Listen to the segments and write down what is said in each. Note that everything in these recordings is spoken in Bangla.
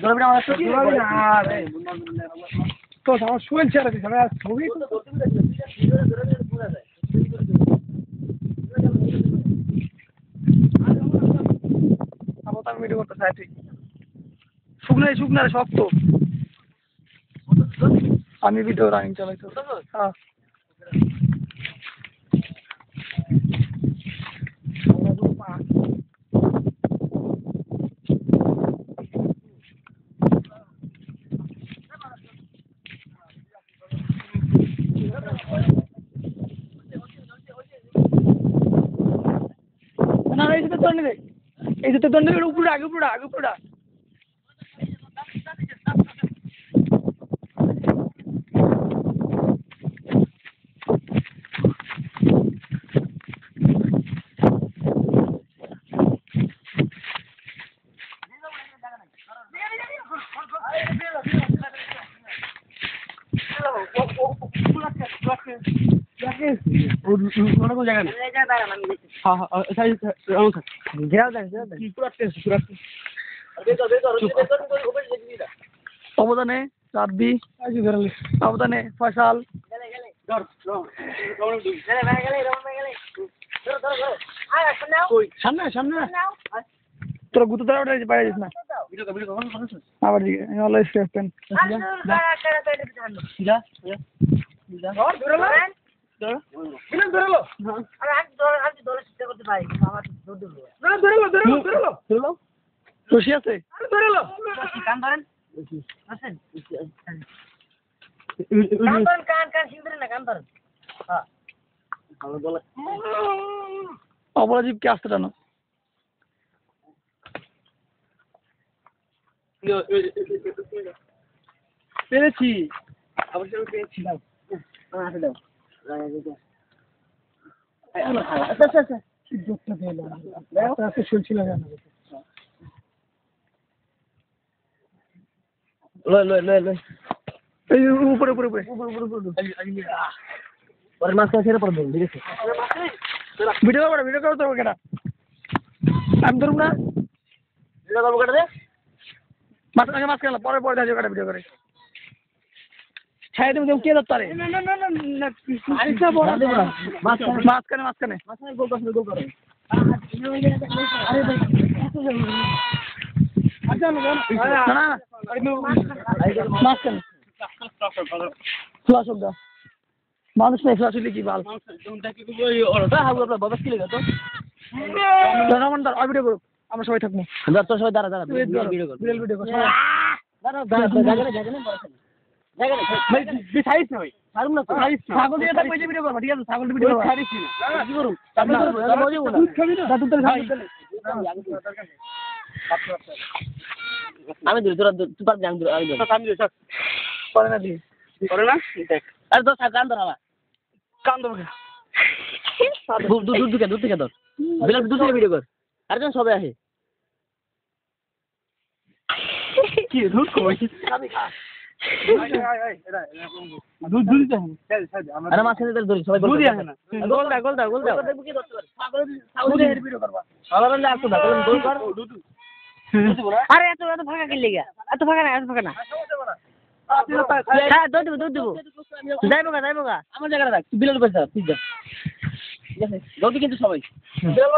ধরবি আমার ছবি না রে তো আমার শুয়েন ছেড়ে দিছ আমি ছবি আমি ভিডিও করতে চাই ঠিক শুকনারে শক্ত আমি ভিডিও রানিং চালাইছি হ্যাঁ না এই তো দন্ড দে এই তো দন্ড দে উপরে আগে অবদানে রাব্বি অবদানে ফয়সাল সামনে তোরা গুতো ধরা ওটা বাইরে যাস না আবার দিকে অলওয়েজ ক্যাপ্টেন রশি আছে অপরাজীবকে আসতে টানো পেরেছি পেরেছিলাম উপরে মাঝখানে ছেড়ে পড়বে ঠিক আছে ভিডিও করো তো কেটা আমি ধরুন না ভিডিও করবো কেটে দে মাঝখানে পরে দেখা কাটা ভিডিও করে ছাই দেবো কে ধরতে পারে মাঝখানে মানুষ নেই ফ্লাশ হইলে কি বাল ভিডিও করুক আমরা সবাই থাকবো সবাই দাঁড়া ছাগল দিয়ে থাকবে ভিডিও করবো ঠিক আছে ছাগল ভিডিও আমি ধরি তোরা তুই পারবি আমি করে না দিই করে না আরে তো কান ধর আমার কান ধর দূর থেকে ধর বিলাল দূর থেকে ভিডিও কর আরেকজন সবাই আসে কি দুধ কই আরে মাঝখানে ধরি সবাই গোল দাও আরে এত ফাঁকা কিনলে এত ফাঁকা না হ্যাঁ দুধ দেবো যাইবো গা আমার জায়গাটা রাখ বিলাল পয়সা ঠিক আছে দৌড়বি কিন্তু সবাই বিলাল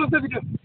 ধরুন